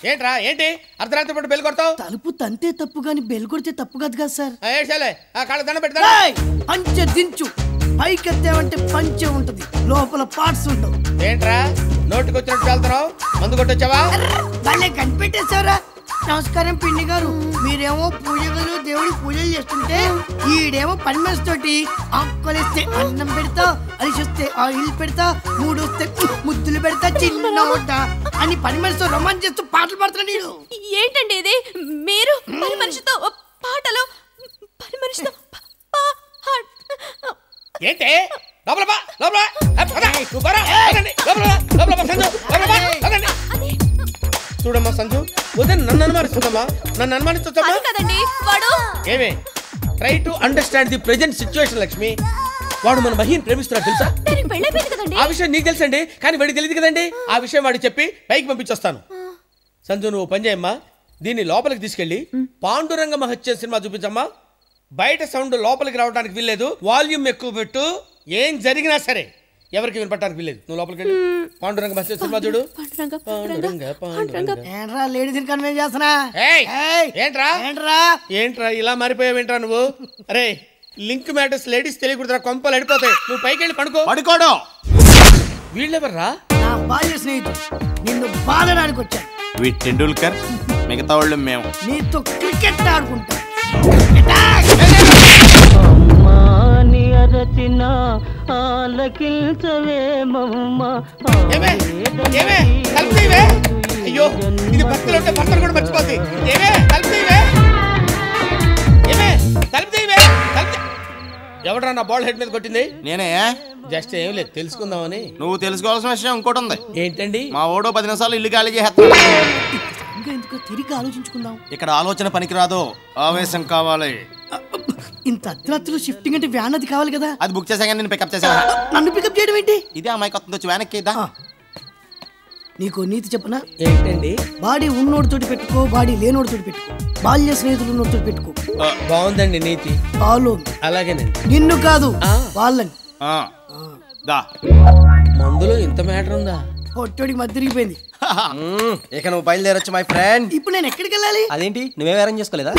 ఏంట్రా ఏంటి అర్ధరాత్రి పూట బెల్ కొడతావు? తలుపు తంతే తప్పు గాని బెల్ కొడితే తప్పు కాదు కదా సార్. కాళ్ళ దండ పెడతా. పంచె దించు, పైకెత్తావంటే పంచె ఉంటది, లోపల పార్ట్స్ ఉండవు. ఏంట్రా నోటికి వచ్చినట్టు వెళ్తున్నావు? మందు కొట్టొచ్చావా? భలే కనిపెట్టేశారా. నమస్కారం పిండి గారు. మీరేమో పూజలు దేవుడికి పూజలు చేస్తుంటే ఈడేమో పని మనిషి తోటి ఆకులేస్తే అన్నం పెడతా, అలిసొస్తే ఆయిల్ పెడతా, మూడొస్తే ముద్దులు పెడతా, చిన్న ఓట అని పని మనిషితో రొమాన్స్ చేస్తూ పాటలు పాడుతున్నాడు. ఏంటండి ఇది? మీరు పని మనిషితో పాటలు, పని మనిషితో ఏంటి? చూడమ్మా సంజు, ఉదయం నన్ను అనుమానిస్తుందమ్మా. నన్ను అనుమానిస్తుందమ్మా. ఏమే try to understand the present situation Lakshmi. వాడు మన మహిని ప్రేమిస్తున్నాడు తెలుసా? ఆ విషయం నీకు తెలుసండి, కానీ వాడికి తెలియదు కదండి. ఆ విషయం వాడికి చెప్పి పైకి పంపించొస్తాను. సంజు నువ్వు పని చేయమ్మా, దీన్ని లోపలికి తీసుకెళ్ళి పాండురంగ మహత్యం సినిమా చూపించమ్మా. బయట సౌండ్ లోపలికి రావడానికి వీల్లేదు, వాల్యూమ్ ఎక్కువ పెట్టు. ఏం జరిగినా సరే ఎవరికి వినపడటానికి వీల్లేదు. నువ్వు లోపలికి వెళ్ళి పాండురంగ మహత్యం సినిమా చూడు. ఏంట్రా ఇలా మారిపోయావేంట్రా నువ్వు? అరే లింక్ మ్యాటర్స్ లేడీస్ తెలియకూడదురా, కొంపలు అడిపోతాయి. నువ్వు పైకి వెళ్ళి పడుకోవడం. వీళ్ళెవర్రా? నా బాల్య స్నేహితుడు, నిన్ను బాలడానికి వచ్చాను. వీటి టెండూల్కర్, మిగతా వాళ్ళు మేము. నీతో క్రికెట్ ఆడుకుంటా. అయ్యో ఇది భక్తులు ఉంటే భర్తలు కూడా మర్చిపోతాయి. ఎవడరా నా బాల్ హెడ్ మీద కొట్టింది? నేనే. జస్ట్ ఏం లేదు తెలుసుకుందామని. నువ్వు తెలుసుకోవాల్సిన విషయం ఇంకోటి ఉంది. ఏంటండి? మా ఓడో 10 నిమిషాలు ఇల్లు ఖాళీ చేస్తాడు. తిరిగి ఆలోచించుకుందాం. ఇక్కడ ఆలోచన పనికిరాదు, ఆవేశం కావాలి. ఇంత అర్ధరాత్రులు షిఫ్టింగ్ అంటే వ్యాన్ అది కావాలి కదా. అది బుక్ చేసాక నేను పికప్ చేసా. నన్ను పికప్ చేయడం ఏంటి? ఇదే అమ్మాయి కొత్త వచ్చి వ్యాన్ ఎక్కిద్దా. నీకు నీతి చెప్పనా? ఏంటండి? బాడీ ఉన్నోడితోటి పెట్టుకో, బాడీ లేనోడితోటి పెట్టుకో, బాల్య స్నేహితులు ఉన్నోడితోటి పెట్టుకో. బాగుందండి నీతి. ఫాలో. అలాగేనండి. నిన్ను కాదు వాళ్ళని. మందులో ఇంత మ్యాటర్ ఉందా? పొట్టోడికి మధ్య తిరిగిపోయింది. ఇక నువ్వు బయలుదేరొచ్చు మై ఫ్రెండ్. ఇప్పుడు నేను ఎక్కడికి వెళ్ళాలి? అదేంటి నువ్వేం అరేంజ్ చేసుకోలేదా?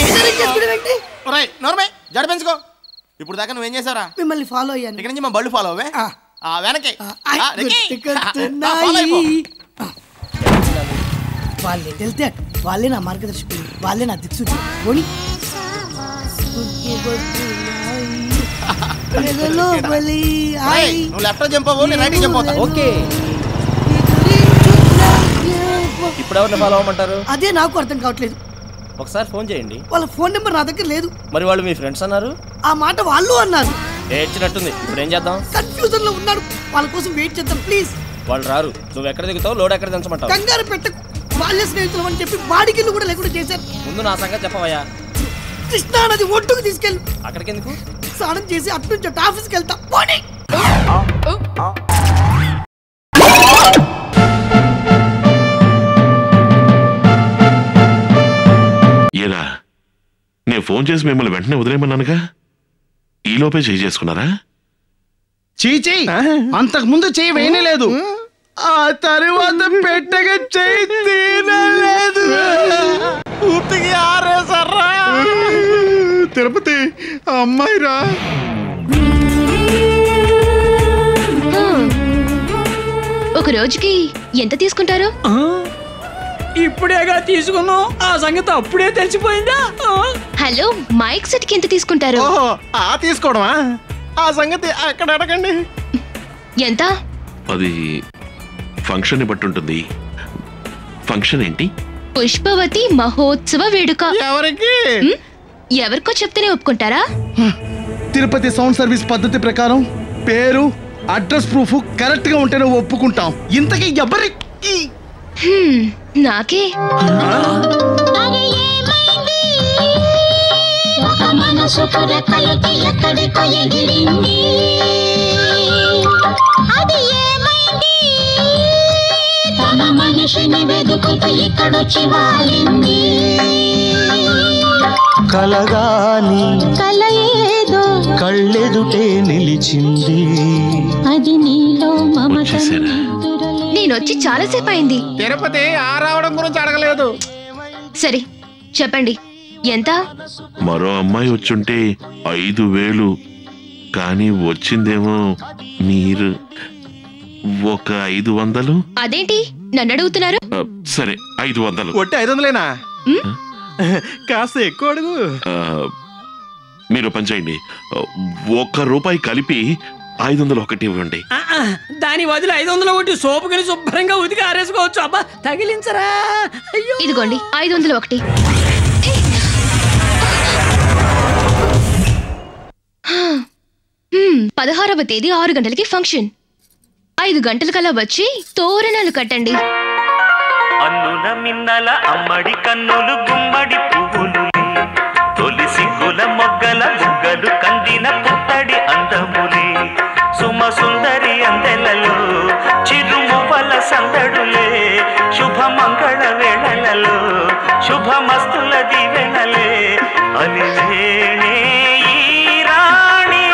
జడ పెంచుకో. ఇప్పుడు దాకా నువ్వేం చేసారా? మిమ్మల్ని ఫాలో అయ్యాను. ఇక్కడ నుంచి మా బళ్ళు ఫాలో అవే. వెనకే వాళ్ళే వెళ్తే వాళ్ళే నా మార్గదర్శకులు, వాళ్ళే నా దిక్సూచి. ఇప్పుడు ఎవరిని ఫాలో అవ్వమంటారు? అదే నాకు అర్థం కావట్లేదు. ఒకసారి ఫోన్ చేయండి. వాళ్ళ ఫోన్ నెంబర్ నా దగ్గర లేదు. మరి వాళ్ళు మీ ఫ్రెండ్స్ అన్నారు. ఆ మాట వాళ్ళు అన్నారు. ఏడ్చినట్టుంది. ఇప్పుడు ఏం చేద్దాం? కన్ఫ్యూజన్ లో ఉన్నాడు. వాళ్ళ కోసం వెయిట్ చేద్దాం ప్లీజ్. వాళ్ళు రారు. నువ్వు ఎక్కడ దిగుతావు, లోడ్ ఎక్కడ దించమంటావు? కంగారు పెట్టకు. బాల్య స్నేహితులు అని చెప్పి బాడిగిల్లు కూడా లేకుండా చేశారు. ముందు నా సంగతి చెప్పవయ్యా. కృష్ణా నది ఒడ్డుకు తీసుకెళ్ళి. అక్కడికి ఎందుకు? స్నానం చేసి అటు నుంచి ఆఫీస్కి వెళ్తా. పోనీ. ఏరా నేను ఫోన్ చేసి మిమ్మల్ని వెంటనే వదిలేయమన్నానుగా, ఈలోపే చేయి చేసుకున్నారా? చీచి అంతకు ముందు చెయ్యి వేయలేదు, ఆ తరువాత పెట్టగా చెయ్యి తీనలేదు. పూర్తిగా ఆరేసర్రా. తిరుపతి అమ్మాయిరా. ఒక రోజుకి ఎంత తీసుకుంటారు? ఇప్పుడేగా తీసుకున్నాం, ఆ సంగతి అప్పుడే తెలిసిపోయిందా? హలో, మైక్ సెట్ కి ఎంత తీసుకుంటారు? తీసుకోవడమా? ఆ సంగతి అక్కడ అడగండి. ఎంత? అది ఫంక్షన్ బట్టి ఉంటుంది. ఫంక్షన్ ఏంటి? పుష్పవతి మహోత్సవ వేడుక. ఎవరికి? ఎవరికో చెప్తేనే ఒప్పుకుంటారా? తిరుపతి సౌండ్ సర్వీస్ పద్ధతి ప్రకారం పేరు, అడ్రస్ ప్రూఫ్ కరెక్ట్ గా ఉంటేనే ఒప్పుకుంటాం. ఇంతకీ ఎవరికి? నాకే. మనసు పురకలకి ఎక్కడికో ఎగిరింది, అది ఏమైంది? తన మనిషిని వెతుకుతూ ఇక్కడొచ్చి వాలింది. కలగాని కల ఏదో కళ్ళెదుటే నిలిచింది, అది నీలో మమత. నేనొచ్చి చాలాసేపు అయింది. తిరుపతి ఆ రావడం గురించి అడగలేదు. సరే చెప్పండి ఎంత? మరో అమ్మాయి వచ్చుంటే 5,000, కానీ వచ్చిందేమో మీరు. ఒక 500. అదేంటి నన్ను అడుగుతున్నారు? సరే 500. ఒట్టి 500లేనా? కాస్త ఎక్కువ అడుగు. మీరు పని చేయండి, ₹1 కలిపి 501 ఇవ్వండి. దాని వదిలి 501 సోపుకొని శుభ్రంగా ఉతికి ఆరేసుకోవచ్చు. అబ్బా తగిలించరా. ఇదిగోండి 501. 16వ తేదీ 6 గంటలకి ఫంక్షన్. 5 గంటలకల్లా వచ్చి తోరణాలు కట్టండి. అన్నుల మిన్నల అమ్మడి కన్నులు గుమ్మడి పువ్వులు, తొలి సిగ్గుల మొగ్గల బుగ్గలు కందిన పుత్తడి అందములే, సుమ సుందరి అందెలలో చిరుమువ్వల సందడులే, శుభ మంగళ వేళలలో శుభమస్తుల దీవెనలే, అలివేణే ఈ రాణి.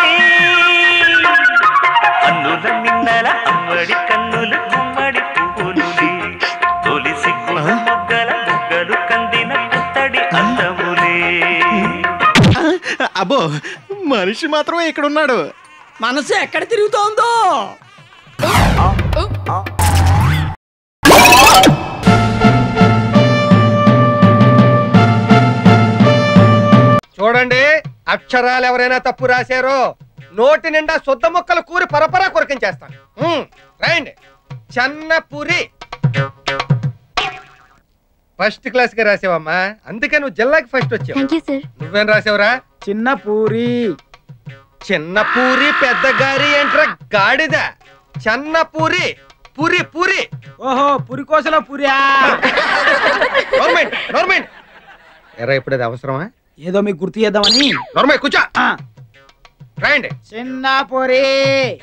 అన్నుల మిన్నల అమ్మడి కన్నులు గుమ్మడి పువ్వులు, తొలి సిగ్గుల మొగ్గల బుగ్గలు కందిన పుత్తడి అందములే. అబ్బో మనిషి మాత్రం ఇక్కడ ఉన్నాడు. మనసు ఎక్కడ తిరుగుతోందో. చూడండి, అక్షరాలు ఎవరైనా తప్పు రాశారో నోటి నిండా శుద్ధ ముక్కలు కూరి పరపరా కొరికించేస్తాను. రైండి. చెన్నపురి ఫస్ట్ క్లాస్ గా రాసావమ్మా, అందుకే నువ్వు జిల్లాకి ఫస్ట్ వచ్చావు. నువ్వేం రాసావురా? చిన్నపూరి. చిన్నపూరి పెద్ద గారి ఏంట్రా గాడిద? చెన్నపూరి పూరి పూరి. ఓహో పురికోసలో పూరియా. గవర్నమెంట్ ఎరా ఇప్పుడు అది అవసరమా? ఏదో మీకు గుర్తు చేద్దామని. గవర్నమెంట్ కూర్చో. రండి. చిన్నపూరి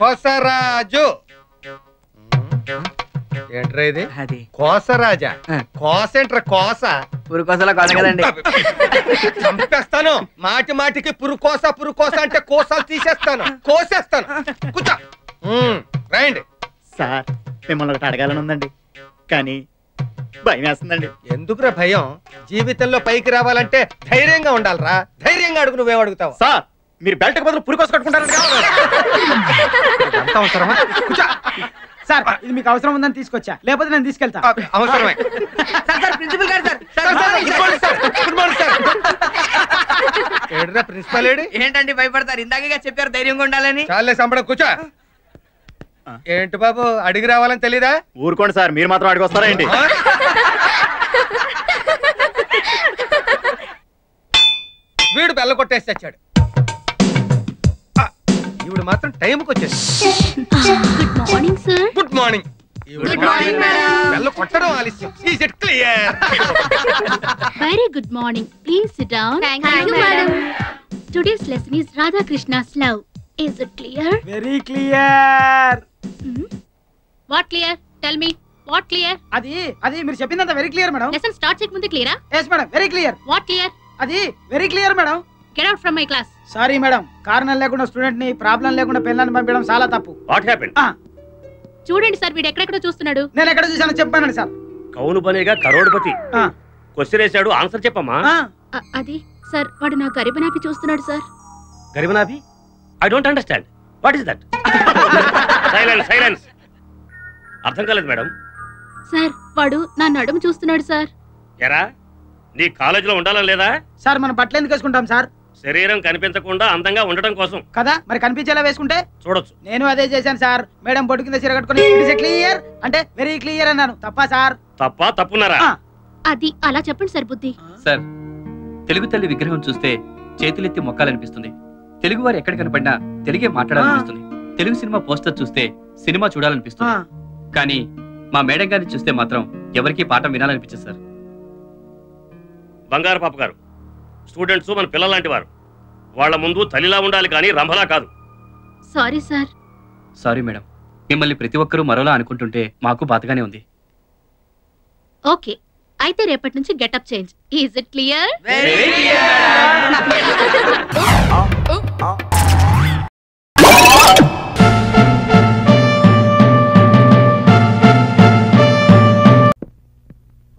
కోసరాజు. ఏంట్రా ఇది? కోసరాజా? కోసేంట్రా కోస? పురికోసలో కోస కదండి. చంపేస్తాను. మాటి మాటికి పురుకోస పురుకోస అంటే కోసాలు తీసేస్తాను, కోసేస్తాను. కూర్చో. రండి. సార్ మిమ్మల్ని ఒకటి అడగాలని ఉందండి, కానీ భయం వేస్తుందండి. ఎందుకురా భయం? జీవితంలో పైకి రావాలంటే ధైర్యంగా ఉండాలిరా. ధైర్యంగా అడుగు. నువ్వేం అడుగుతావు? సార్ మీరు బెల్ట్ బదులు పురికోస కట్టుకుంటారు అవసరమా? సార్ ఇది మీకు అవసరం ఉందని తీసుకొచ్చా, లేకపోతే నేను తీసుకెళ్తా. అవసరమే. ప్రిన్సిపల్ గారు ఏడ్రా ప్రిన్సిపల్ ఏడి? ఏంటండి భయపడతారు? ఇందాకగా చెప్పారు ధైర్యంగా ఉండాలని. చాలే సంబడం, కూర్చో. ఏంటి బాబు అడిగి రావాలని తెలీదా? ఊరుకోండి సార్, మీరు మాత్రం అడిగి వస్తారా ఏంటి? వీడు బెల్ల కొట్టేసి తెచ్చాడు. ఈవిడ మాత్రం టైంకి వచ్చేసి. Good morning sir. Good morning. బెల్ల కొట్టడం ఆలస్యం. Is it clear? Very good morning. Please sit down. Thank you, madam. Today's lesson is Radha Krishna's love. Is it clear? Very clear. What clear? Tell me. What clear? అది మీరు చెప్పిందంత very clear madam. Lesson start చేయక ముందే క్లియరా? yes madam, very clear. What clear? అది very clear madam. Get out from my class. Sorry madam, కారణం లేకుండా student ని ప్రాబ్లం లేకుండా పిల్లల్ని పంపించడం చాలా తప్పు. What happened? చూడండి సార్, వీడు ఎక్కడెక్కడో చూస్తున్నాడు. నేను ఎక్కడ చూసానో చెప్పానండి సార్. కౌను బనేగా కరోడ్పతి. క్వశ్చన్ వేసాడు, ఆన్సర్ చెప్పమ్మా. అది సార్, వాడు నా గరిబనాపి చూస్తున్నాడు సార్. గరిబనాభి? I don't understand. What is that? Silence silence. అర్థం కాలేదు మేడం. సార్ వాడు నా నడుము చూస్తున్నాడు సార్. ఎరా నీ కాలేజీలో ఉండాలని లేదా? సార్ మనం బట్టలు ఎందుకు వేసుకుంటాం సార్? శరీరం కనిపించకుండా అందంగా ఉండటం కోసం కదా. మరి కనిపించేలా వేసుకుంటే చూడొచ్చు. నేను అదే చేశాను సార్. మేడం బొట్టు కింద చీర కట్టుకుని క్లియర్ అంటే వెరీ క్లియర్ అన్నాను. తప్పా సార్? తప్పున్నారా? అది అలా చెప్పండి సార్. బుద్ధి సార్, తెలుగు తల్లి విగ్రహం చూస్తే చేతులెత్తి మొక్కాలనిపిస్తుంది. తెలుగు వారు ఎక్కడ కనపడినా తెలుగే మాట్లాడాలనిపిస్తుంది. తెలుగు సినిమా పోస్టర్ చూస్తే సినిమా చూడాలనిపిస్తుంది. కానీ మా మేడం గారిని చూస్తే మాత్రం ఎవరికి పాఠం వినాలనిపించదు సార్. బంగారు పాప గారు, స్టూడెంట్స్ మన పిల్లలాంటి వారు. వాళ్ళ ముందు తల్లిలా ఉండాలి కానీ రంభలా కాదు. Sorry sir. సారీ మేడం, మిమ్మల్ని ప్రతి ఒక్కరూ మరోలా అనుకుంటుంటే మాకు బాధగానే ఉంది. ఓకే, అయితే రేపటి నుంచి getup change. Is it clear?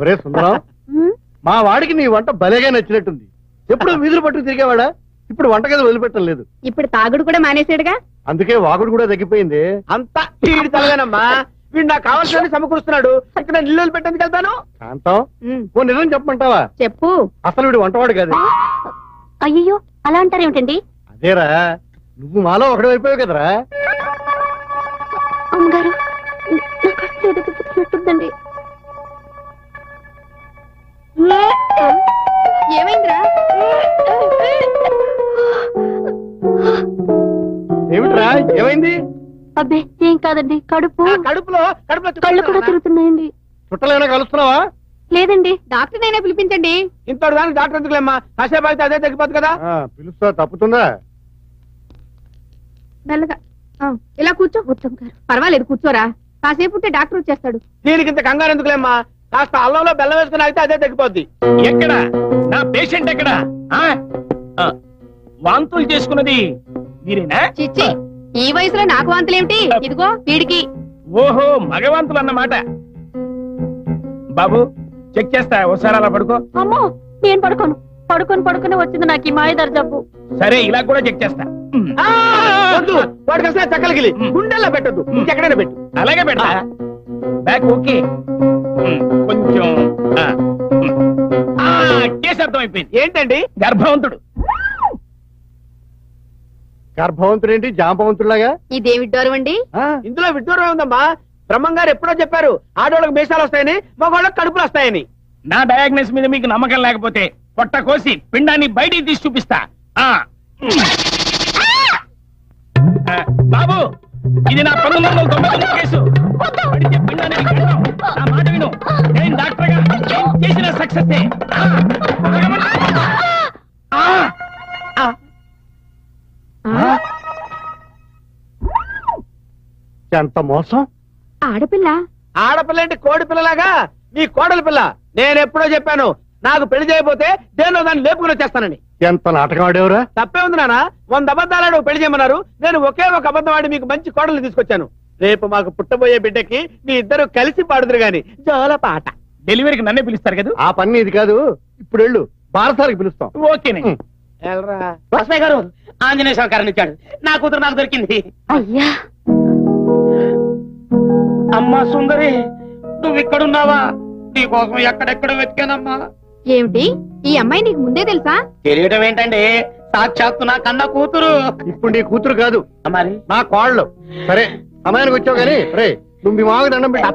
ఒరే సుందరం, మా వాడికి నీ వంట భలేగా నచ్చినట్టుంది. ఎప్పుడు వీధులు పట్టుకు తిరిగేవాడా, ఇప్పుడు వంటగది వదిలిపెట్టడం లేదు. ఇప్పుడు తాగుడు కూడా మానేసాడుగా, అందుకే వాగుడు కూడా తగ్గిపోయింది. అంతా వీడి తలవేనమ్మా. వీడు నాకు కావాల్సిన సమకూరుస్తున్నాడు. ఇక్కడ నిల్లు పెట్టేందుకు వెళ్తాను. కాంతం, ఓ నిజం చెప్పమంటావా? చెప్పు. అసలు వీడు వంటవాడు కాదు. అయ్యో అలా అంటారేమిటండి? అదేరా, నువ్వు మాలో ఒకటి అయిపోయావు కదరా. అమ్మగారు నాకు ఏమైందిరా? ఏమిట్రా, ఏమైంది? అబ్బే ఏం కాదండి, కడుపులో కళ్ళు కూడా తిరుగుతున్నాయండి. చుట్టలేనా కలుస్తున్నావా? లేదండి. డాక్టర్ అయినా పిలిపించండి. ఇంతటి దానికి డాక్టర్ ఎందుకులేమ్మా, కాసేపు అయితే అదే తగ్గిపోతుంది కదా. పిలుస్తా, తప్పుతుందా? మెల్లగా ఇలా కూర్చో. పర్వాలేదు, కూర్చోరా. కాసేపు ఉంటే డాక్టర్ వచ్చేస్తాడు. దీనికి ఇంత కంగారు ఎందుకులేమ్మా, కాస్త అల్లంలో బెల్లం వేసుకుని అయితే అదే తగ్గిపోద్ది. ఎక్కడ నా పేషెంట్ ఎక్కడ? వాంతులు చేసుకున్నది మీరేనా? చిచ్చి, ఈ వయసులో నాకు వాంతులేమిటి? ఇదిగో వీడికి. ఓహో, మగవాంతులు అన్నమాట. బాబు చెక్ చేస్తా, ఒకసారి అలా పడుకో. అమ్మో నేను పడుకొని వచ్చింది నాకు ఈ మాయదారి జబ్బు. సరే, ఇలా కూడా చెక్ చేస్తా. వాడికి అసలు చక్కలకి గుండెల్లో పెట్టద్దు, ఇంకెక్కడైనా పెట్టు. అలాగే పెడతా. బ్యాక్ ఓకే, కొంచెం కేసు అర్థమైపోయింది. ఏంటండి? గర్భవంతుడు. గర్భవంతుడు ఏంటి, జాంబవంతుడులాగా? ఇదే విడ్డూరం అండి. ఇందులో విడ్డూరం ఉందమ్మా. బ్రహ్మంగారు ఎప్పుడో చెప్పారు, ఆడవాళ్ళకి మీసాలు వస్తాయని, మగవాళ్ళకి కడుపులు వస్తాయని. నా డయాగ్నోస్ మీద మీకు నమ్మకం లేకపోతే పొట్ట కోసి పిండాన్ని బయటికి తీసి చూపిస్తా. బాబు, ఇది నా 1999 కేసు. పడితే పిండాన్ని గడ్డం. నా మాట విను, నేను డాక్టర్ గా చేసిన సక్సెస్. ఎంత మోసం! ఆడపిల్ల అంటే కోడి పిల్లలాగా నీ కోడలి పిల్ల. నేను ఎప్పుడో చెప్పాను, నాకు పెళ్లి చేయకపోతే దేనిలో దాన్ని లేపుకుని వచ్చేస్తానని. ఎంత నాటకం ఆడేవరా? తప్పే ఉంది నాన్న. 100 అబద్ధాలు పెళ్లి చేయమన్నారు, నేను ఒకే ఒక అబద్ధం ఆడి మీకు మంచి కోడలు తీసుకొచ్చాను. రేపు మాకు పుట్టబోయే బిడ్డకి మీ ఇద్దరు కలిసి పాడుదురు గాని జోల పాట. డెలివరీకి నన్నే పిలుస్తారు కదా. ఆ పని ఇది కాదు, ఇప్పుడు వెళ్ళు, బారసారికి పిలుస్తాం. ఓకేనే. బస్మయ్య గారు ఆంజనేయ సహకారం ఇచ్చాడు, నా కూతురు నాకు దొరికింది. అయ్యా అమ్మా సుందరి, నువ్వు ఇక్కడున్నావా? నీ కోసం ఎక్కడెక్కడ వెతికానమ్మా. ఏమిటి, ఈ అమ్మాయి నీకు ముందే తెలుసా? తెలియటం ఏంటండి, సాక్షాత్తు నా కన్న కూతురు. ఇప్పుడు నీ కూతురు కాదు, మరి నా కోళ్ళు. సరే, సమయానికి వచ్చావు కానీ రే, నువ్వు మీ మామయ్య దండం పెట్టు.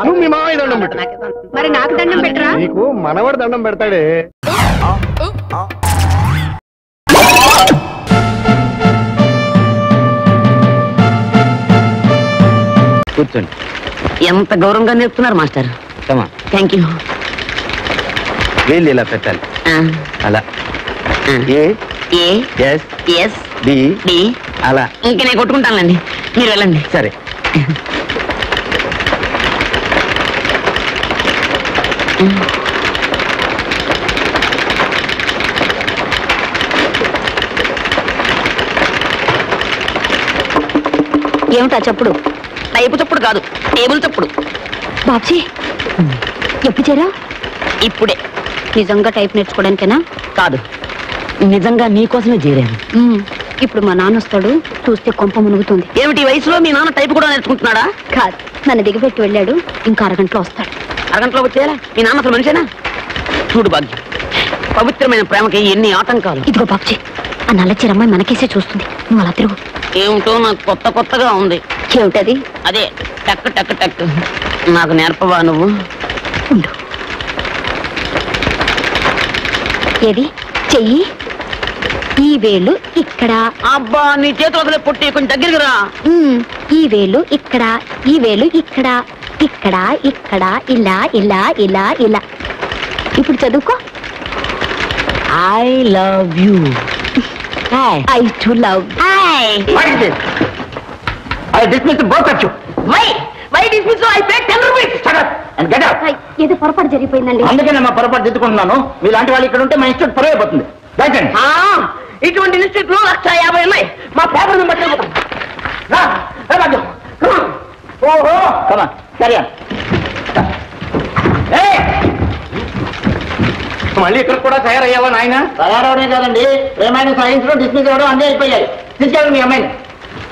నువ్వు మీ మామయ్య దండం పెట్టు. మరి నాకు దండం పెట్టరా? నీకు మనవాడు దండం పెడతాడే. కూర్చోండి. ఎంత గౌరవంగా నేర్పుతున్నారు మాస్టర్. Thank you. వీళ్ళు ఇలా పెట్టాలి, అలా. అలా. ఇంకా నేను కొట్టుకుంటానండి, మీరు వెళ్ళండి. సరే. ఏమిటా చెప్పుడు? టైపు చప్పుడు కాదు, టేబుల్ చప్పుడు. బాబ్జీ ఎప్పుడు చేరా? ఇప్పుడే. నిజంగా టైప్ నేర్చుకోవడానికేనా? కాదు, నిజంగా నీకోసమే చేరాను. ఇప్పుడు మా నాన్న వస్తాడు, చూస్తే కొంప మునుగుతుంది. ఏమిటి వయసులో మీ నాన్న టైపు కూడా నేర్చుకుంటున్నాడా? కాదు, నన్ను దిగబెట్టి వెళ్ళాడు, ఇంకా అరగంటలో వస్తాడు. అరగంటలో వచ్చేయాలా? మీ నాన్న అసలు మనిషేనా? చూడు భాగ్యం, పవిత్రమైన ప్రేమకి ఎన్ని ఆటంకాలు. ఇదిగో బాబ్జీ, ఆ నల్లచీరమ్మాయి మనకేసే చూస్తుంది, నువ్వు అలా తిరుగు. ఏమిటో నాకు కొత్తగా ఉంది. ఏమిటది? అదే టక్ టక్ టక్. నాకు నేర్పవా నువ్వు? ఏది చెయ్యి, ఈ వేలు ఇక్కడ. అబ్బా, నీ చేతులు వదిలే పొట్టి, కొంచెం దగ్గరికి రా. ఈ వేలు ఇక్కడ, ఈ వేలు ఇక్కడ, ఇక్కడ ఇక్కడ, ఇలా ఇలా ఇలా ఇలా. ఇప్పుడు చదువుకో. I love you. I too love. What is this? I dismiss both of you. Why dismiss? I paid 10 rupees. Shut up and get out. ఏదో పొరపాటు జరిగిపోయిందండి. అందుకే మా పొరపాటు దిద్దుకుంటున్నాను. మీలాంటి వాళ్ళు ఇక్కడ ఉంటే మా ఇన్స్టిట్యూట్ పరువైపోతుంది. దయచేయండి. ఇటువంటి ఇన్స్టిట్యూట్ లో 150 ఉన్నాయి. మా పేపర్ బట్టి ఓహో, సరే. మళ్ళీ ఇక్కడ కూడా తయారయ్యావా నాయన? తయారవడే కాదండి, ప్రేమైన సాధించడం డిస్మిస్ అవ్వడం అన్నీ అయిపోయాయి. తీసుకెళ్ళండి మీ అమ్మాయిని.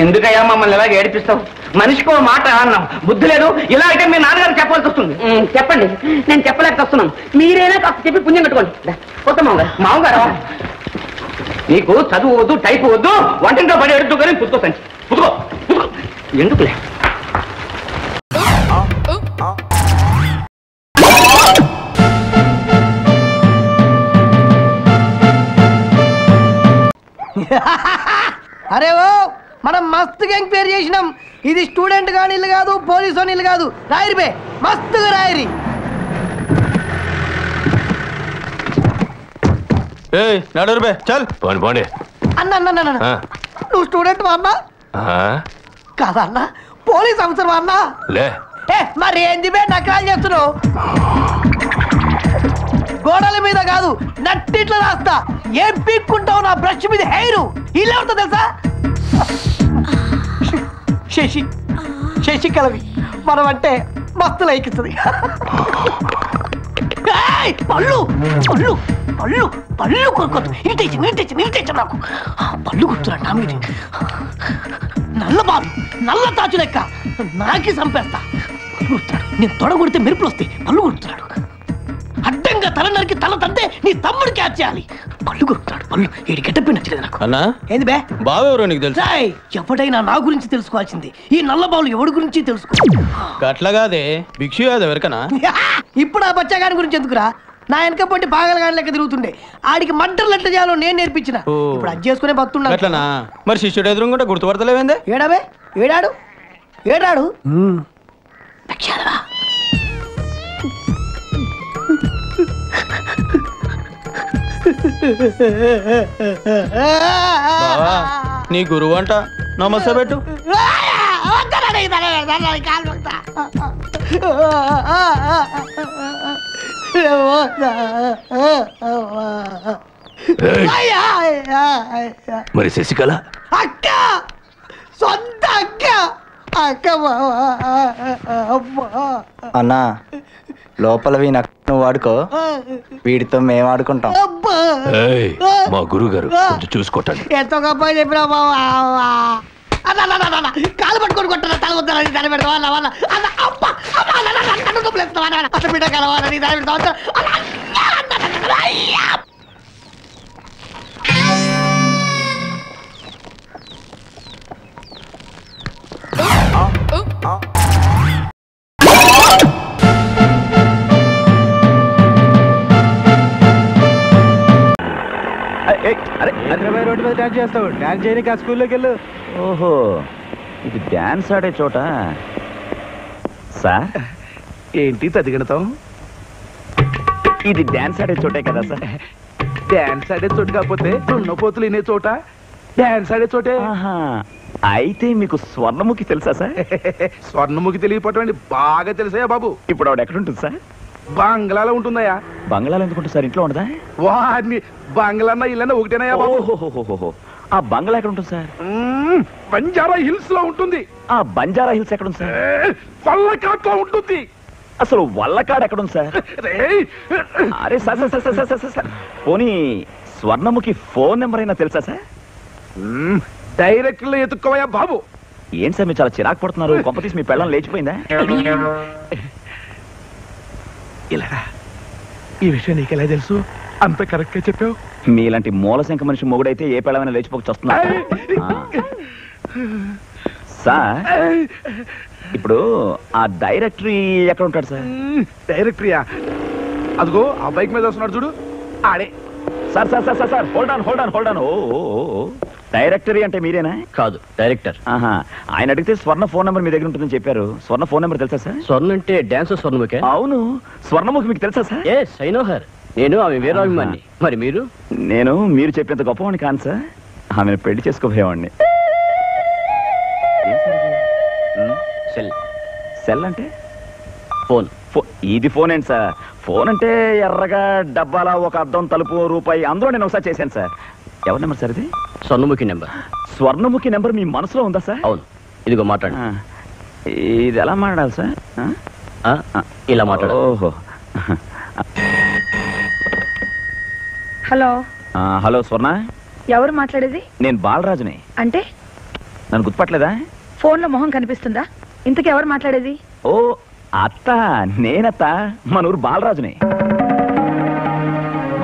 ఎందుకయ్యా మమ్మల్ని ఇలాగ ఏడిపిస్తావు? మనిషికో మాట అన్నాం, బుద్ధి లేదు. ఇలా అయితే మీ నాన్నగారు చెప్పాల్సి వస్తుంది. చెప్పండి, నేను చెప్పలేక వస్తున్నాను. మీరైనా కాస్త చెప్పి పుణ్యం కట్టుకోండి. కొత్త మామగారు. మామగారు నీకు చదువు వద్దు, టైపు వద్దు, వంటింట్లో పడి ఎడుతూ కానీ పుట్టుకో సంచి పుట్టుకో పుట్టుకో. ఎందుకులే అరే ఓ మనం మస్తు గ్యాంగ్ పేరు చేసినాం. ఇది స్టూడెంట్ గాని ఇల్లు కాదు, పోలీసు అని ఇల్లు కాదు. రాయరి బే, మస్తుగా రాయరి. నడరు బే చల్ పోండి పోండి. అన్న అన్న అన్న నువ్వు స్టూడెంట్ వా అన్నా? కాదా అన్న, పోలీస్ ఆఫీసర్ వా అన్నా? లే మరి ఏంది బే నకరాలు చేస్తున్నావు? గోడల మీద కాదు, నట్టిట్లో రాస్తా. ఏం పీక్కుంటావు నా బ్రష్ మీద హెయిర్? ఇలా ఉంటుంది తెలుసా? శశి శశికళవి మనం అంటే మస్తు లైకిస్తుంది. పళ్ళు పళ్ళు పళ్ళు పళ్ళు కొనుక్కోద్దు. ఇరిటేషన్ నాకు. పళ్ళు గుర్తురా నా మీద. నల్ల బాలు నల్ల తాచు లెక్క నాకి చంపేస్తా. పళ్ళు గుర్తున్నాడు. నేను తొడగొడితే మెరుపులు వస్తాయి. పళ్ళు గుర్తున్నాడు. అడ్డంగా తల నరికి తల తంతే నీ తమ్ముడు క్యాచ్ చేయాలి. పళ్ళు కొరుకుతాడు. పళ్ళు ఏడు గెటప్పి నచ్చలేదు నాకు. అన్నా ఏంది బే బావెవరో నీకు తెలుసు? ఎవడైనా నా గురించి తెలుసుకోవాల్సింది. ఈ నల్ల బావులు ఎవడి గురించి తెలుసుకో. అట్లాగాదే భిక్షు యాదవ్ ఎవరికనా? ఇప్పుడు ఆ బచ్చాగాని గురించి ఎందుకురా? నా వెనక పొంటి పాగలగాని లెక్క తిరుగుతుండే. ఆడికి మడ్డర్లు ఎట్లా చేయాలో నేను నేర్పించిన. ఇప్పుడు అది చేసుకునే బతున్నా. అట్లనా? మరి శిష్యుడు ఎదురుంటే గుర్తుపడతలేవేందే? ఏడాబే ఏడాడు ఏడాడు నీ గురువు అంట నమస్తే పెట్టు. మరి శశికళ అక్క, సొంత అక్క. అక్క అన్నా లోపల నువ్వు వాడుకో, వీడితో మేము ఆడుకుంటాం. మా గురువు గారు కొంచెం చూసుకోటండి. ఎంతో గొప్ప చెప్పినా బావా. కాలు పట్టుకొని కొట్టాను. తల వద్దని దాని పెడతావా? బిడ్డ కలవాలని దాని పెడతావా? రోడ్డు మీద డాన్స్ చేస్తావు. డాన్స్ చేయడానికి ఆ స్కూల్లోకి వెళ్ళు. ఓహో, ఇది డాన్స్ ఆడే చోట సార్? ఏంటి తదిగడతాం? ఇది డాన్స్ ఆడే చోటే కదా సార్? డాన్స్ ఆడే చోటు కాకపోతే రుణపోతులు వినే చోట డాన్స్ ఆడే చోటే. అయితే మీకు స్వర్ణముఖి తెలుసా సార్? స్వర్ణముఖి తెలియపోవటం బాగా తెలుసా బాబు. ఇప్పుడు ఆవిడ ఎక్కడ ఉంటుంది సార్? బంగ్లాలో ఉంటుందయ్యా. బంగ్లాలో ఎందుకుంటుంది సార్? ఇంట్లో ఉండదా? వాడిని బంగ్లాన్న ఇల్లన్నా ఒకటేనయ్యా బాబు. ఆ బంగ్లా ఎక్కడ ఉంటుంది సార్? బంజారా హిల్స్ లో ఉంటుంది. ఆ బంజారా హిల్స్ ఎక్కడ ఉంది సార్? వల్లకాట్ లో ఉంటుంది. అసలు వల్లకాడ్ ఎక్కడ ఉంది సార్? అరే sir sir sir sir sir sir, పోనీ స్వర్ణముఖి ఫోన్ నెంబర్ అయినా తెలుసా సార్? డైరెక్ట్ లో ఎత్తుకోవయ్యా బాబు. ఏం సార్ మీరు చాలా చిరాకు పడుతున్నారు? కొంపతీసి మీ పెళ్ళం లేచిపోయిందా? ఇలా ఈ విషయం నీకెలా తెలుసు? అంత కరెక్ట్ గా చెప్పావు. మీలాంటి మూలశంక మనిషి మొగుడైతే ఏ పెళ్ళమైనా లేచిపోక వస్తున్నా సార్. ఇప్పుడు ఆ డైరెక్టరీ ఎక్కడ ఉంటాడు సార్? డైరెక్టరీయా? అదిగో ఆ బైక్ మీద వస్తున్నాడు చూడు, ఆడే. Sir sir sir sir hold on hold on hold on. ఓ డైరెక్టరీ అంటే మీరేనా? కాదు, డైరెక్టర్. ఆయన అడిగితే స్వర్ణ ఫోన్ నెంబర్ మీ దగ్గర ఉంటుందని చెప్పారు. స్వర్ణ ఫోన్ నెంబర్ తెలుసా సార్? స్వర్ణ అంటే డాన్స్ స్వర్ణముఖి. అవును, స్వర్ణముఖి మీకు తెలుసా sir? Yes, I know her. నేను ఆమె వీరాభిమాని. మరి మీరు? నేను మీరు చెప్పేంత గొప్పవాడిని కాను సార్. ఆమెను పెళ్లి చేసుకోబోయేవాడిని. సెల్. సెల్ అంటే? ఫోన్. ఇది ఫోన్ ఏంటి సార్? ఫోన్ అంటే ఎర్రగా డబ్బాల ఒక అద్దం తలుపు రూపాయి, అందులో నేను ఒకసారి చేశాను సార్. ఎవరి నెంబర్ సార్ ఇది? స్వర్ణముఖి నెంబర్. స్వర్ణముఖి నెంబర్ మీ మనసులో ఉందా సార్? అవును. ఇదిగో మాట్లాడు. ఇది ఎలా మాట్లాడాలి సార్? ఇలా మాట్లాడు. ఓహో, హలో హలో స్వర్ణ, ఎవరు మాట్లాడేది? నేను బాలరాజుని. అంటే నన్ను గుర్తుపట్టలేదా? ఫోన్ లో మొహం కనిపిస్తుందా? ఇంతకు ఎవరు మాట్లాడేది? ఓ అత్త, నేనత్త, మన ఊరు బాలరాజుని.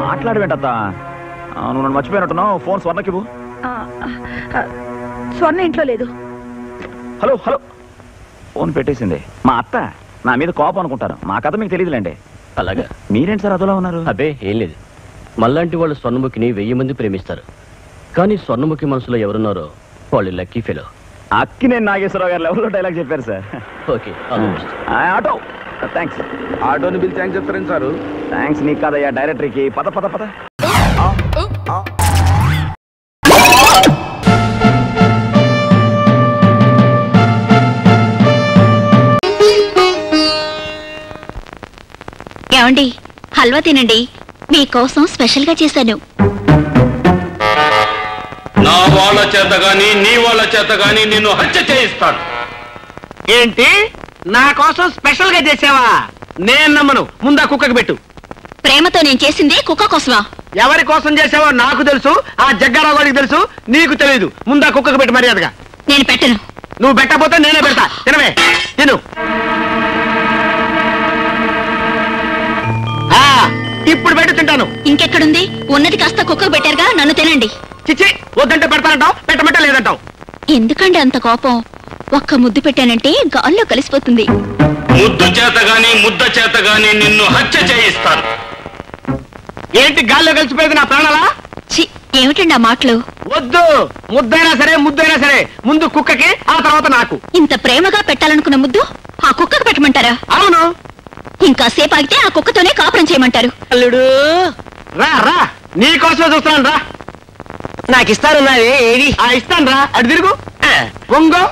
మాట్లాడవేంటత్త? నువ్వు నన్ను మర్చిపోయినట్టున్నావు. ఫోన్ స్వర్ణకి ఇవ్వు. స్వర్ణ ఇంట్లో లేదు. హలో హలో, ఫోన్ పెట్టేసింది. మా అత్త నా మీద కోపం అనుకుంటారు. మా కథ మీకు తెలియదులేండి. అలాగా? మీరేంటి సార్ అదోలా ఉన్నారు? అబ్బే ఏం లేదు. మళ్ళాంటి వాళ్ళు స్వర్ణముఖిని 1000 మంది ప్రేమిస్తారు, కానీ స్వర్ణముఖి మనసులో ఎవరున్నారో వాళ్ళు లక్కీ ఫెలో. అక్కినేని నాగేశ్వరరావు గారు లెవెల్లో డైలాగ్ చెప్పారు సార్. Okay, auto thanks. ఆటోని బిల్ థ్యాంక్స్ చెప్తారేంటి సార్? థ్యాంక్స్ నీకు కాదయ్యా, డైరెక్టరీకి. పద పద పద. ఏమండి, హల్వా తినండి, మీకోసం స్పెషల్ గా చేశాను. నా వాళ్ళ చేత గాని నీ వాళ్ళ చేత గాని నిన్ను హత్య చేయిస్తాను. ఏంటి, నా కోసం స్పెషల్ గా చేసావా? నేను నమ్మను. ముందా కుక్కకి పెట్టు. ప్రేమతో నేను చేసింది కుక్క కోసమా? ఎవరి కోసం చేసావో నాకు తెలుసు, ఆ జగ్గారావు గారికి తెలుసు, నీకు తెలియదు. ముందా కుక్కకి పెట్టు మర్యాదగా. నేను పెట్టను. నువ్వు పెట్టకపోతే నేనే పెడతా. తినవే, తిను. ఇప్పుడు పెట్టు, తింటాను. ఇంకెక్కడుంది? ఉన్నది కాస్త కుక్కకు పెట్టారుగా, నన్ను తినండి. చిచ్చి, వద్దంటే పెడతానంటావు, పెట్టమంటే లేదంటావు. ఎందుకండి అంత కోపం? ఒక్క ముద్దు పెట్టానంటే గాల్లో కలిసిపోతుంది. ముద్దు చేత గాని ముద్ద చేత గాని నిన్ను హత్య చేయిస్తాను. ఏంటి గాల్లో కలిసిపోయేది నా ప్రాణాలా? ఏమిటండి ఆ మాటలు? వద్దు, ముద్దైనా సరే ముద్దైనా సరే ముందు కుక్కకి, ఆ తర్వాత నాకు. ఇంత ప్రేమగా పెట్టాలనుకున్న ముద్దు ఆ కుక్కకు పెట్టమంటారా? అవును. ఇంకా సేపు ఆగితే ఆ కుక్కతోనే కాపురం చేయమంటారు. అల్లుడు రా రా, నీకోసమే చూస్తున్నాను రా. నాకు ఇస్తాను ఏది? ఇస్తాను రా, అటు తిరుగు, వంగో.